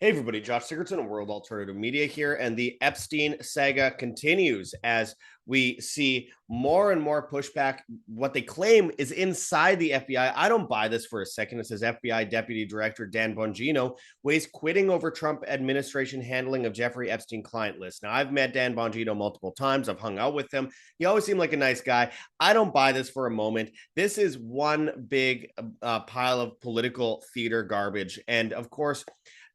Hey everybody, Josh Sigurdson of World Alternative Media here, and the Epstein saga continues as we see more and more pushback. What they claim is inside the FBI. I don't buy this for a second. It says FBI Deputy Director Dan Bongino weighs quitting over Trump administration handling of Jeffrey Epstein client list. Now, I've met Dan Bongino multiple times. I've hung out with him. He always seemed like a nice guy. I don't buy this for a moment. This is one big pile of political theater garbage. And of course,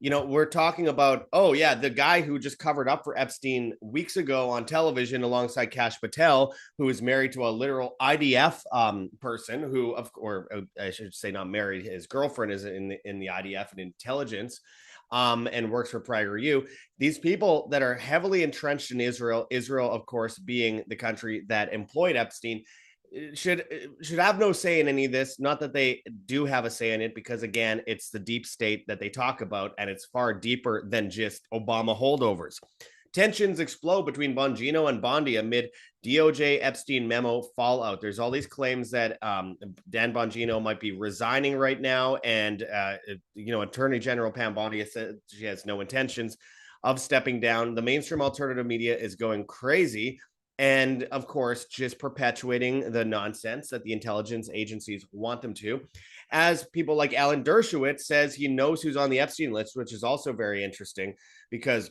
we're talking about, oh, yeah, the guy who just covered up for Epstein weeks ago on television alongside Kash Patel, who is married to a literal IDF person who, or I should say not married, his girlfriend is in the IDF and intelligence and works for PragerU. These people that are heavily entrenched in Israel, of course, being the country that employed Epstein, should have no say in any of this. Not that they do have a say in it, because again, it's the deep state that they talk about, and it's far deeper than just Obama holdovers. Tensions explode between Bongino and Bondi amid DOJ Epstein memo fallout. There's all these claims that Dan Bongino might be resigning right now, and Attorney General Pam Bondi has said she has no intentions of stepping down. The mainstream alternative media is going crazy, and of course just perpetuating the nonsense that the intelligence agencies want them to, as people like Alan Dershowitz says he knows who's on the Epstein list, which is also very interesting because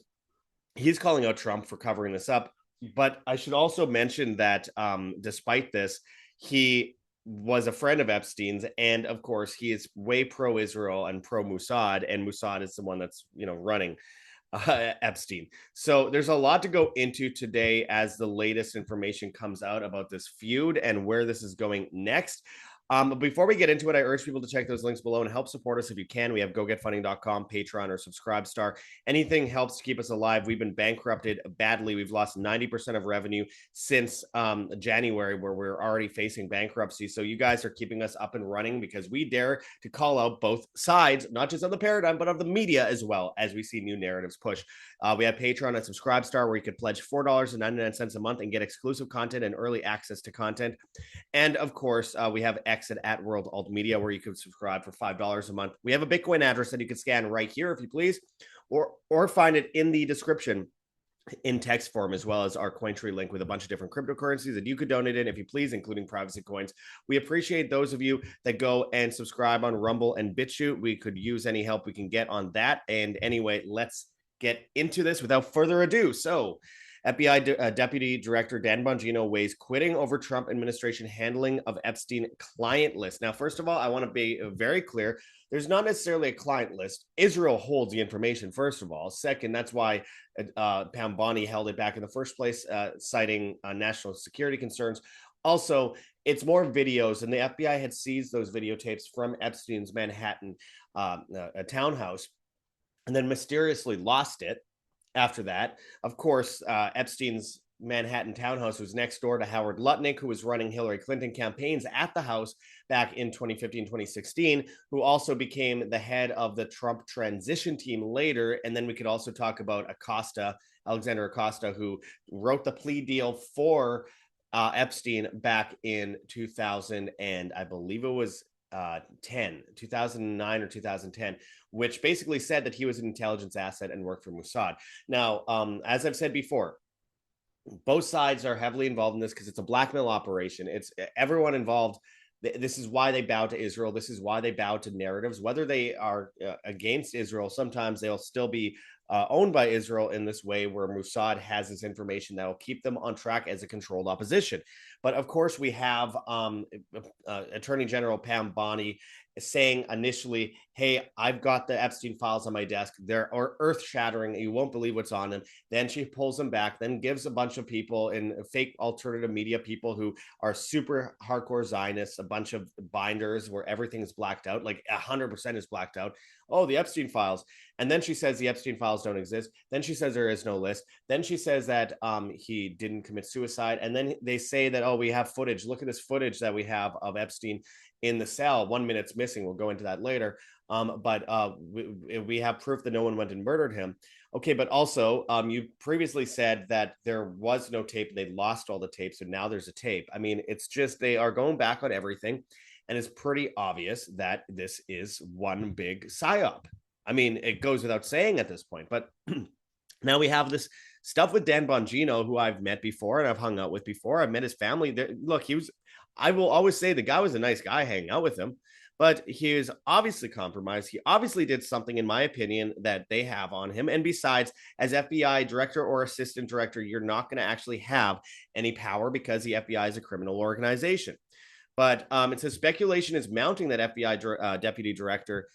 he's calling out Trump for covering this up. But I should also mention that despite this, he was a friend of Epstein's, and of course he is way pro-Israel and pro-Mossad, and Mossad is the one that's running Epstein. So there's a lot to go into today as the latest information comes out about this feud and where this is going next. But before we get into it, I urge people to check those links below and help support us if you can. We have gogetfunding.com, Patreon, or Subscribestar. Anything helps to keep us alive. We've been bankrupted badly. We've lost 90% of revenue since January, where we're already facing bankruptcy. So you guys are keeping us up and running because we dare to call out both sides, not just of the paradigm, but of the media as well, as we see new narratives push. We have Patreon and Subscribestar, where you could pledge $4.99 a month and get exclusive content and early access to content. And of course, we have Exit at World Alt Media, where you can subscribe for $5 a month. We have a Bitcoin address that you can scan right here, if you please, or find it in the description in text form, as well as our Cointree link with a bunch of different cryptocurrencies that you could donate in, if you please, including privacy coins. We appreciate those of you that go and subscribe on Rumble and BitChute. We could use any help we can get on that. And anyway, let's get into this without further ado. So, FBI Deputy Director Dan Bongino weighs quitting over Trump administration handling of Epstein client list. Now, first of all, I want to be very clear. There's not necessarily a client list. Israel holds the information, first of all. Second, that's why Pam Bondi held it back in the first place, citing national security concerns. Also, it's more videos, and the FBI had seized those videotapes from Epstein's Manhattan townhouse and then mysteriously lost it. After that, of course, Epstein's Manhattan townhouse was next door to Howard Lutnick, who was running Hillary Clinton campaigns at the house back in 2015, 2016, who also became the head of the Trump transition team later. And then we could also talk about Alexander Acosta, who wrote the plea deal for Epstein back in 2000, and I believe it was 2009 or 2010, which basically said that he was an intelligence asset and worked for Mossad. Now, as I've said before, both sides are heavily involved in this because it's a blackmail operation. It's everyone involved. This is why they bow to Israel. This is why they bow to narratives. Whether they are against Israel, sometimes they'll still be owned by Israel in this way, where Mossad has this information that will keep them on track as a controlled opposition. But of course, we have Attorney General Pam Bondi saying initially, hey, I've got the Epstein files on my desk. They're earth-shattering. You won't believe what's on them. Then she pulls them back, then gives a bunch of people in fake alternative media people who are super hardcore Zionists a bunch of binders where everything is blacked out, like 100% is blacked out. Oh, the Epstein files. And then she says the Epstein files don't exist. Then she says there is no list. Then she says that he didn't commit suicide. And then they say that, oh, we have footage. Look at this footage that we have of Epstein in the cell. 1 minute's missing. We'll go into that later. But we have proof that no one went and murdered him. Okay, but also you previously said that there was no tape. They lost all the tape, so now there's a tape. I mean, it's just they are going back on everything, and it's pretty obvious that this is one big psyop. I mean, it goes without saying at this point, but now we have this stuff with Dan Bongino, who I've met before and I've hung out with before. I've met his family. Look, I will always say the guy was a nice guy hanging out with him, but he is obviously compromised. He obviously did something, in my opinion, that they have on him. And besides, as FBI director or assistant director, you're not going to actually have any power because the FBI is a criminal organization. But it says speculation is mounting that FBI deputy director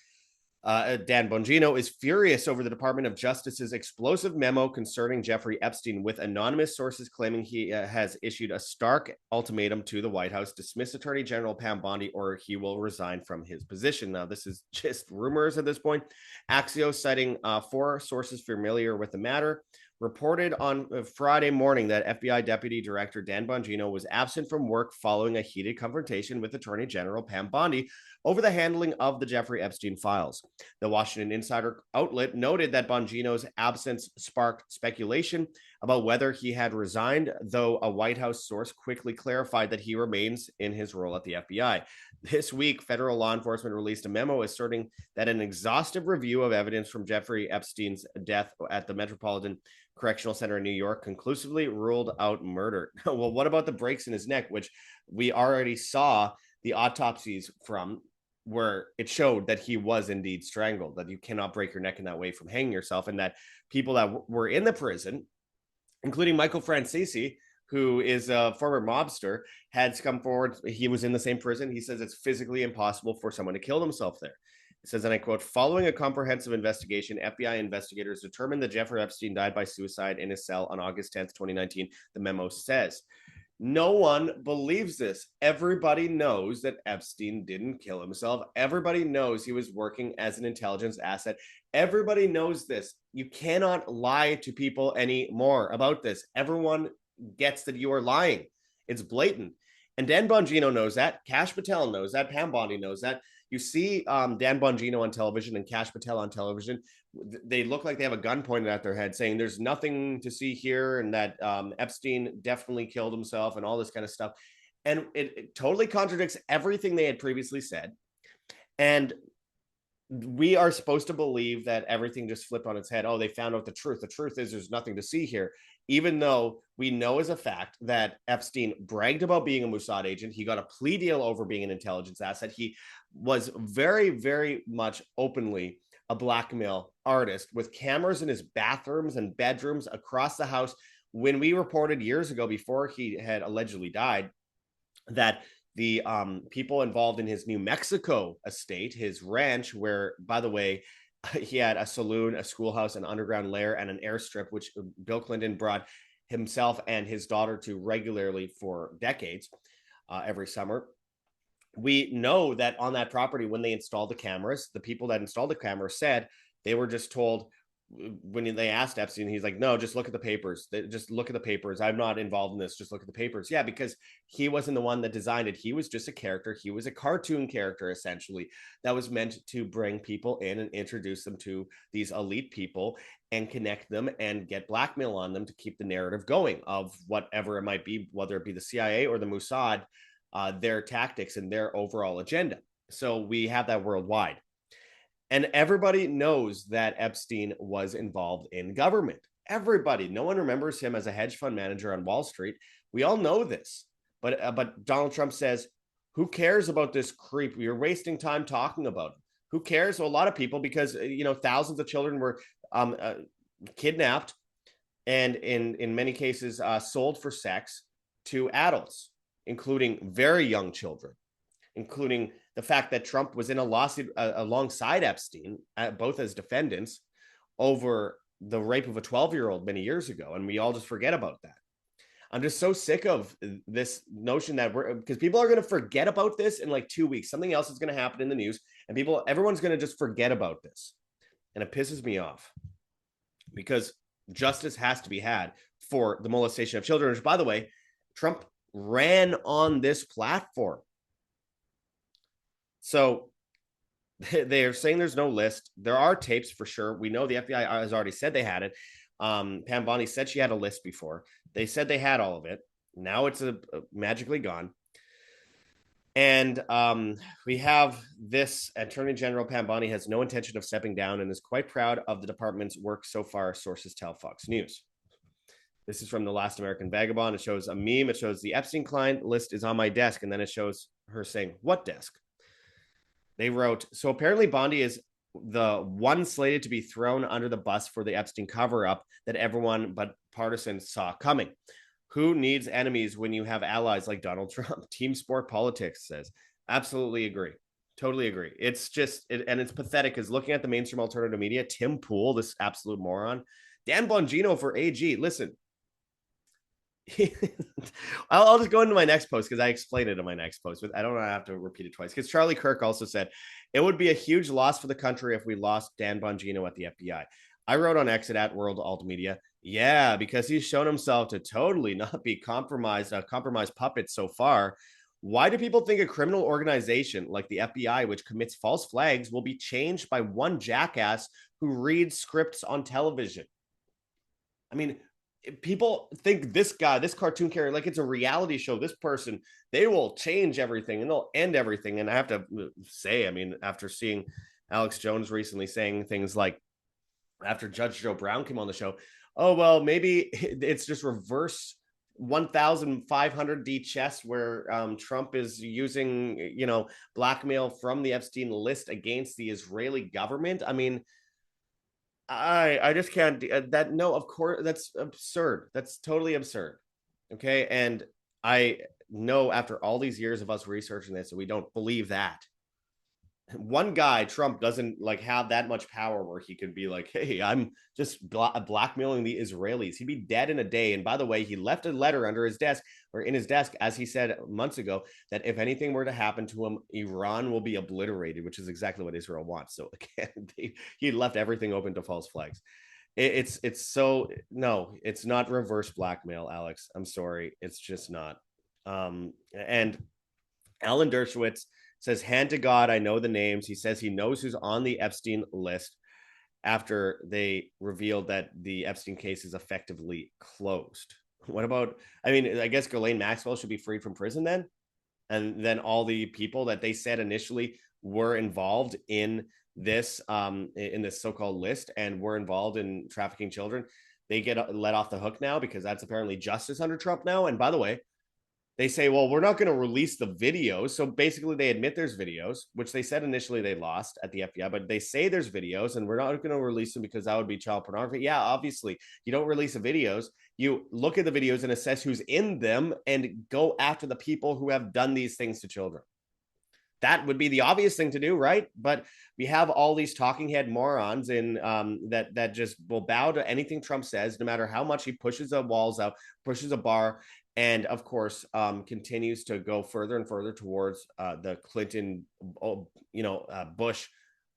Dan Bongino is furious over the Department of Justice's explosive memo concerning Jeffrey Epstein, with anonymous sources claiming he has issued a stark ultimatum to the White House: dismiss Attorney General Pam Bondi or he will resign from his position. Now, this is just rumors at this point. Axios, citing 4 sources familiar with the matter, reported on Friday morning that FBI Deputy Director Dan Bongino was absent from work following a heated confrontation with Attorney General Pam Bondi over the handling of the Jeffrey Epstein files. The Washington Insider outlet noted that Bongino's absence sparked speculation about whether he had resigned, though a White House source quickly clarified that he remains in his role at the FBI. This week, federal law enforcement released a memo asserting that an exhaustive review of evidence from Jeffrey Epstein's death at the Metropolitan Correctional Center in New York conclusively ruled out murder. Well, what about the breaks in his neck, which we already saw the autopsies from, where it showed that he was indeed strangled, that you cannot break your neck in that way from hanging yourself, and that people that were in the prison, including Michael Francesi, who is a former mobster, had come forward. He was in the same prison. He says it's physically impossible for someone to kill themselves there. It says, and I quote, following a comprehensive investigation, FBI investigators determined that Jeffrey Epstein died by suicide in his cell on August 10th, 2019, the memo says. No one believes this. Everybody knows that Epstein didn't kill himself. Everybody knows he was working as an intelligence asset. Everybody knows this. You cannot lie to people anymore about this. Everyone gets that you are lying. It's blatant. And Dan Bongino knows that. Kash Patel knows that. Pam Bondi knows that. You see Dan Bongino on television and Kash Patel on television. They look like they have a gun pointed at their head saying there's nothing to see here, and that Epstein definitely killed himself and all this kind of stuff. And it totally contradicts everything they had previously said. And we are supposed to believe that everything just flipped on its head. Oh, they found out the truth. The truth is there's nothing to see here, even though we know as a fact that Epstein bragged about being a Mossad agent. He got a plea deal over being an intelligence asset. He was very, very much openly a blackmail artist with cameras in his bathrooms and bedrooms across the house. When we reported years ago, before he had allegedly died, that the people involved in his New Mexico estate, his ranch, where, by the way, he had a saloon, a schoolhouse, an underground lair, and an airstrip, which Bill Clinton brought himself and his daughter to regularly for decades, every summer. We know that on that property, when they installed the cameras, the people that installed the cameras said they were just told, when they asked Epstein, he's like, no, just look at the papers. Just look at the papers. I'm not involved in this. Just look at the papers. Yeah, because he wasn't the one that designed it. He was just a character. He was a cartoon character, essentially, that was meant to bring people in and introduce them to these elite people and connect them and get blackmail on them to keep the narrative going of whatever it might be, whether it be the CIA or the Mossad, their tactics and their overall agenda. So we have that worldwide. And everybody knows that Epstein was involved in government. Everybody. No one remembers him as a hedge fund manager on Wall Street. We all know this. But Donald Trump says, who cares about this creep? You're wasting time talking about him. Who cares? Well, a lot of people, because thousands of children were kidnapped and in many cases sold for sex to adults, including very young children, including the fact that Trump was in a lawsuit alongside Epstein, both as defendants, over the rape of a 12-year-old many years ago. And we all just forget about that. I'm just so sick of this notion that because people are going to forget about this in like 2 weeks. Something else is going to happen in the news and everyone's going to just forget about this. And it pisses me off because justice has to be had for the molestation of children, which, by the way, Trump ran on this platform. So they're saying there's no list. There are tapes for sure. We know the FBI has already said they had it. Pam Bondi said she had a list before. They said they had all of it. Now it's magically gone. And we have this Attorney General Pam Bondi has no intention of stepping down and is quite proud of the department's work so far, sources tell Fox News. This is from The Last American Vagabond. It shows a meme. It shows the Epstein client list is on my desk. And then it shows her saying, what desk? They wrote, so apparently Bondi is the one slated to be thrown under the bus for the Epstein cover up that everyone but partisans saw coming. Who needs enemies when you have allies like Donald Trump? Team sport politics says. Absolutely agree. Totally agree. It's just, and it's pathetic because looking at the mainstream alternative media, Tim Pool, this absolute moron, Dan Bongino for AG. Listen, I'll just go into my next post because I explained it in my next post, but I don't have to repeat it twice. Because Charlie Kirk also said it would be a huge loss for the country if we lost Dan Bongino at the FBI. I wrote on Exit at World Alt Media, yeah, because he's shown himself to totally not be compromised, a compromised puppet so far. Why do people think a criminal organization like the FBI, which commits false flags, will be changed by one jackass who reads scripts on television? I mean, people think this guy, this cartoon character, like it's a reality show. This person, they will change everything and they'll end everything. And I have to say, I mean, after seeing Alex Jones recently saying things like, after Judge Joe Brown came on the show, oh, well, maybe it's just reverse 1,500D chess where Trump is using, blackmail from the Epstein list against the Israeli government. I mean, I just can't that. No, of course, that's absurd. That's totally absurd. Okay. And I know after all these years of us researching this, we don't believe that. One guy, Trump, doesn't like have that much power where he could be like, hey, I'm just blackmailing the Israelis. He'd be dead in a day. And by the way, he left a letter under his desk or in his desk, as he said months ago, that if anything were to happen to him, Iran will be obliterated, which is exactly what Israel wants. So again, he left everything open to false flags. It's so, no, it's not reverse blackmail, Alex. I'm sorry. It's just not. And Alan Dershowitz says, hand to God, I know the names. He says he knows who's on the Epstein list after they revealed that the Epstein case is effectively closed. What about, I mean, I guess Ghislaine Maxwell should be freed from prison then? And then all the people that they said initially were involved in this so-called list and were involved in trafficking children, they get let off the hook now because that's apparently justice under Trump now. And by the way, they say, well, we're not going to release the videos. So basically, they admit there's videos, which they said initially they lost at the FBI, but they say there's videos and we're not going to release them because that would be child pornography. Yeah, obviously, you don't release the videos. You look at the videos and assess who's in them and go after the people who have done these things to children. That would be the obvious thing to do, right? But we have all these talking head morons in that just will bow to anything Trump says, no matter how much he pushes the walls out, pushes a bar, and of course continues to go further and further towards the Clinton, Bush,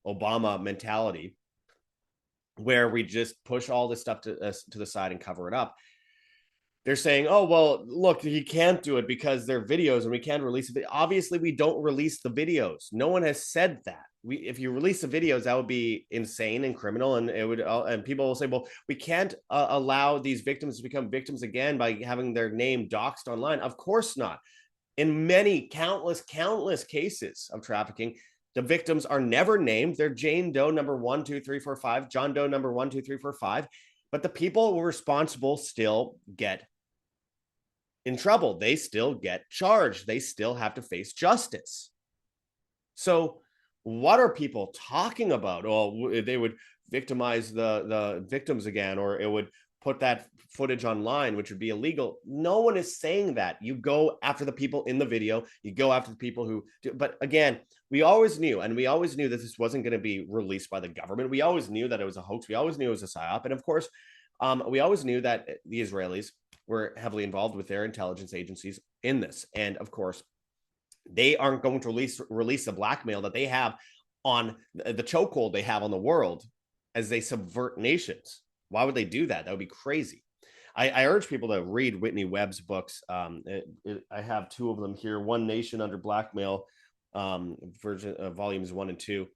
Obama mentality, where we just push all this stuff to the side and cover it up. They're saying, oh, well, look, he can't do it because they're videos and we can't release it. Obviously, we don't release the videos. No one has said that. If you release the videos, that would be insane and criminal. And it would, and people will say, well, we can't allow these victims to become victims again by having their name doxed online. Of course not. In many countless cases of trafficking, the victims are never named. They're Jane Doe number 1, 2, 3, 4, 5, John Doe number 1, 2, 3, 4, 5. But the people who are responsible still get in trouble. They still get charged. They still have to face justice. So what are people talking about? Oh, they would victimize the victims again, or it would put that footage online, which would be illegal. No one is saying that. You go after the people in the video. You go after the people who do. But again, we always knew that this wasn't going to be released by the government. We always knew that it was a hoax. We always knew it was a psyop. And of course, we always knew that the Israelis were heavily involved with their intelligence agencies in this. And of course, they aren't going to release the blackmail that they have on the chokehold they have on the world as they subvert nations. Why would they do that? That would be crazy. I urge people to read Whitney Webb's books. I have two of them here. One Nation Under Blackmail, version volumes 1 and 2.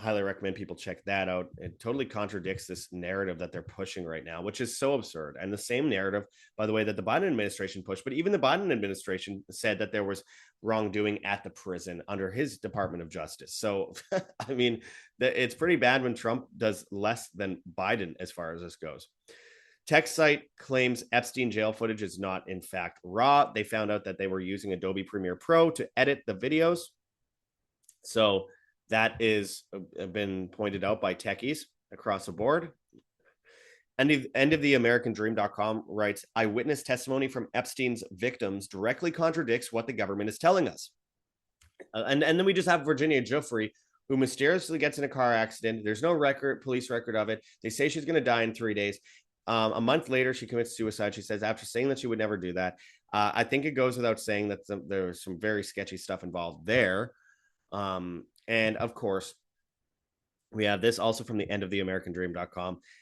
highly recommend people check that out. It totally contradicts this narrative that they're pushing right now, which is so absurd. And the same narrative, by the way, that the Biden administration pushed, but even the Biden administration said that there was wrongdoing at the prison under his Department of Justice. So, I mean, it's pretty bad when Trump does less than Biden as far as this goes. Tech site claims Epstein jail footage is not, in fact, raw. They found out that they were using Adobe Premiere Pro to edit the videos. So that is been pointed out by techies across the board. End of the American Dream.com writes, eyewitness testimony from Epstein's victims directly contradicts what the government is telling us. And then we just have Virginia Giuffre, who mysteriously gets in a car accident. There's no police record of it. They say she's going to die in 3 days. A month later, she commits suicide. She says, after saying that she would never do that. I think it goes without saying that there's some very sketchy stuff involved there. And of course, we have this also from the end of the American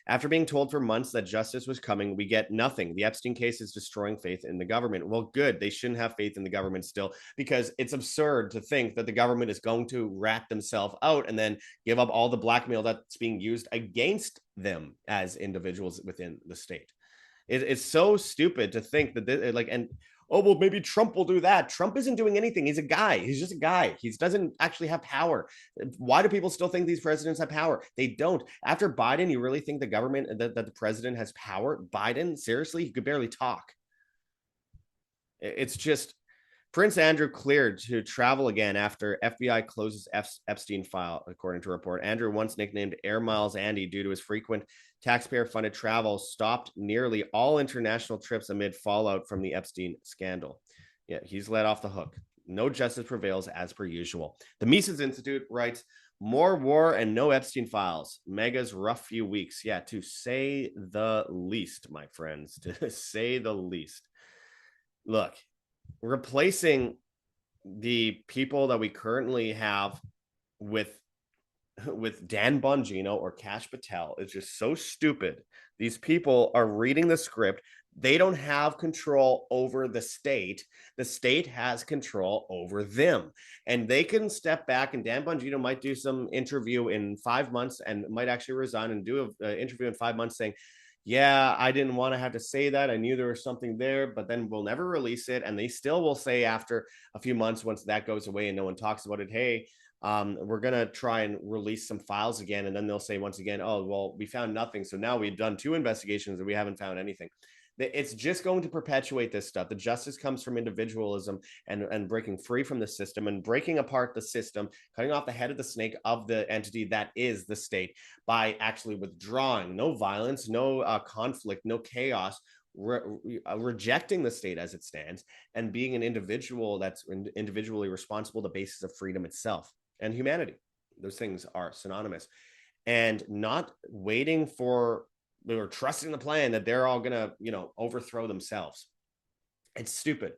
After being told for months that justice was coming, we get nothing. The Epstein case is destroying faith in the government. Well, good. They shouldn't have faith in the government still, because it's absurd to think that the government is going to rat themselves out and then give up all the blackmail that's being used against them as individuals within the state. It's so stupid to think that and oh, well, maybe Trump will do that. Trump isn't doing anything. He's a guy. He's just a guy. He doesn't actually have power. Why do people still think these presidents have power? They don't. After Biden, you really think the government, that the president has power? Biden, seriously, he could barely talk. It's just Prince Andrew cleared to travel again after FBI closes Epstein file, according to a report. Andrew, once nicknamed Air Miles Andy due to his frequent taxpayer-funded travel, stopped nearly all international trips amid fallout from the Epstein scandal. Yeah, he's let off the hook. No justice prevails as per usual. The Mises Institute writes, more war and no Epstein files. Mega's rough few weeks. Yeah, to say the least, my friends, to say the least. Look, replacing the people that we currently have with Dan Bongino or Kash Patel is just so stupid. These people are reading the script. They don't have control over the state. The state has control over them. And they can step back, and Dan Bongino might do some interview in 5 months and might actually resign and do an interview in 5 months saying, yeah, I didn't want to have to say that. I knew there was something there, but then we'll never release it. And they still will say after a few months, once that goes away and no one talks about it, hey, we're going to try and release some files again. And then they'll say once again, oh, well, we found nothing. So now we've done 2 investigations and we haven't found anything. It's just going to perpetuate this stuff. The justice comes from individualism and breaking free from the system and breaking apart the system, cutting off the head of the snake of the entity that is the state by actually withdrawing. No violence, no conflict, no chaos, rejecting the state as it stands and being an individual that's individually responsible, the basis of freedom itself and humanity. Those things are synonymous. And not waiting for or trusting the plan that they're all gonna, overthrow themselves. It's stupid.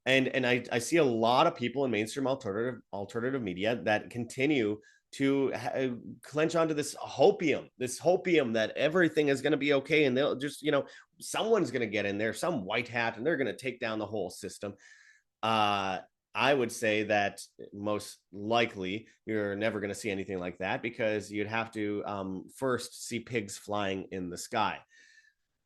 And I see a lot of people in mainstream alternative media that continue to clench onto this hopium that everything is going to be okay, and they'll just, someone's going to get in there, some white hat, and they're going to take down the whole system. I would say that most likely you're never going to see anything like that, because you'd have to first see pigs flying in the sky.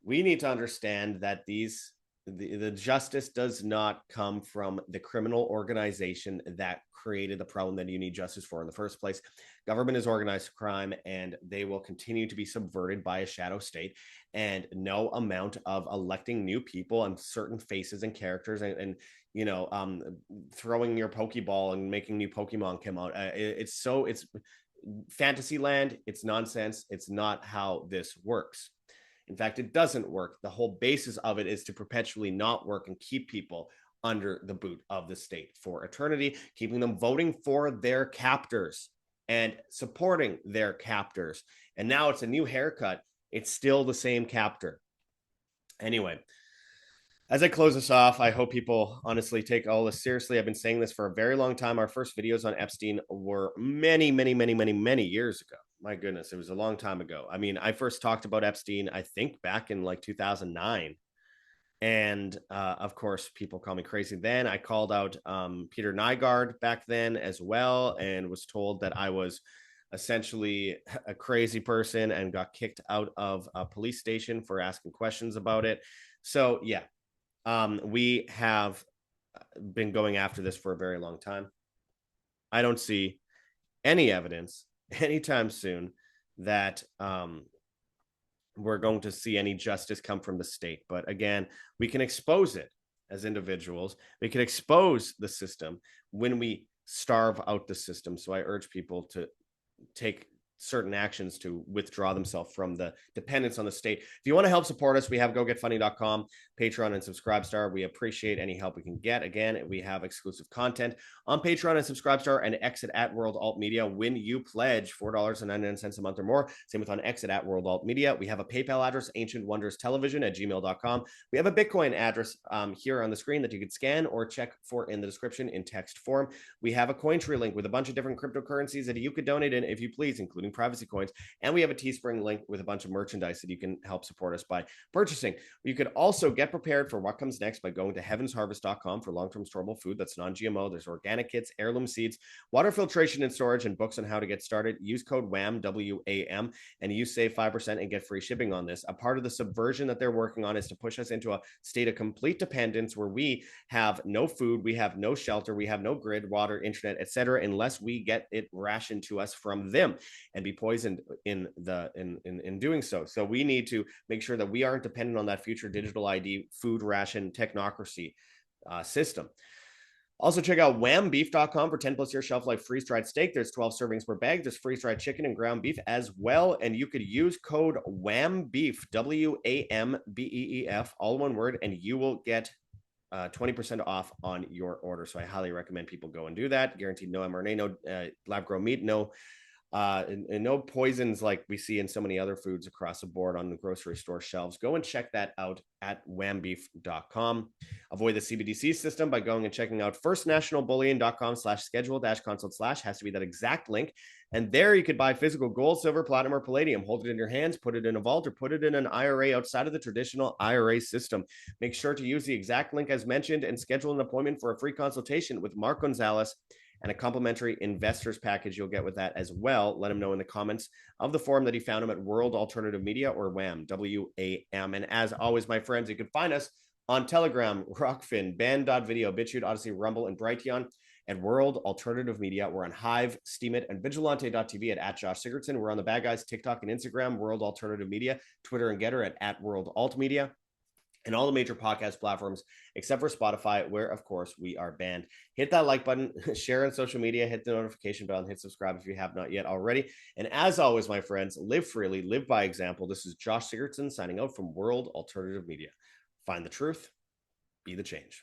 We need to understand that the justice does not come from the criminal organization that created the problem that you need justice for in the first place. Government is organized crime, and they will continue to be subverted by a shadow state. And no amount of electing new people and certain faces and characters and throwing your Pokeball and making new Pokemon come out. It's fantasy land. It's nonsense. It's not how this works. In fact, it doesn't work. The whole basis of it is to perpetually not work and keep people under the boot of the state for eternity, keeping them voting for their captors and supporting their captors. And now it's a new haircut. It's still the same captor. Anyway, as I close this off, I hope people honestly take all this seriously. I've been saying this for a very long time. Our first videos on Epstein were many, many, many, many, many years ago. My goodness, it was a long time ago. I mean, I first talked about Epstein, I think, back in like 2009. And of course, people call me crazy then. I called out Peter Nygard back then as well, and was told that I was essentially a crazy person and got kicked out of a police station for asking questions about it. So yeah, we have been going after this for a very long time. I don't see any evidence anytime soon that we're going to see any justice come from the state. But again, we can expose it as individuals. We can expose the system when we starve out the system. So I urge people to take certain actions to withdraw themselves from the dependence on the state. If you want to help support us, we have gogetfunding.com, Patreon, and Subscribestar. We appreciate any help we can get. Again, we have exclusive content on Patreon and Subscribestar and Exit at World Alt Media when you pledge $4.99 a month or more. Same with on Exit at World Alt Media. We have a PayPal address, ancientwonderstelevision@gmail.com. We have a Bitcoin address here on the screen that you could scan or check for in the description in text form. We have a Cointree link with a bunch of different cryptocurrencies that you could donate in if you please, including privacy coins. And we have a Teespring link with a bunch of merchandise that you can help support us by purchasing. You could also get prepared for what comes next by going to heavensharvest.com for long-term storable food that's non-GMO. There's organic kits, heirloom seeds, water filtration and storage, and books on how to get started. Use code WAM, W-A-M, and you save 5% and get free shipping on this. A part of the subversion that they're working on is to push us into a state of complete dependence where we have no food, we have no shelter, we have no grid, water, internet, etc., unless we get it rationed to us from them and be poisoned in doing so. So we need to make sure that we aren't dependent on that future digital ID, food ration, technocracy system. Also, check out whambeef.com for 10 plus year shelf life freeze dried steak. There's 12 servings per bag. There's freeze dried chicken and ground beef as well. And you could use code WAMBEEF, WAMBEEF, all one word, and you will get 20% off on your order. So I highly recommend people go and do that. Guaranteed no mRNA, no lab grown meat, no and no poisons like we see in so many other foods across the board on the grocery store shelves. Go and check that out at whambeef.com. Avoid the CBDC system by going and checking out firstnationalbullion.com/schedule-consult/ has to be that exact link. And there you could buy physical gold, silver, platinum, or palladium. Hold it in your hands, put it in a vault, or put it in an IRA outside of the traditional IRA system. Make sure to use the exact link as mentioned and schedule an appointment for a free consultation with Mark Gonzalez and a complimentary investors package you'll get with that as well. Let him know in the comments of the forum that he found him at World Alternative Media or WAM, W-A-M. And as always, my friends, you can find us on Telegram, Rockfin, Band.video, BitChute, Odyssey, Rumble, and Brighteon at World Alternative Media. We're on Hive, Steemit, and Vigilante.tv at Josh Sigurdson. We're on the Bad Guys, TikTok, and Instagram, World Alternative Media, Twitter and Getter at World Alt Media, and all the major podcast platforms except for Spotify, where, of course, we are banned. Hit that like button, share on social media, hit the notification bell, and hit subscribe if you have not yet already. And as always, my friends, live freely, live by example. This is Josh Sigurdson signing out from World Alternative Media. Find the truth, be the change.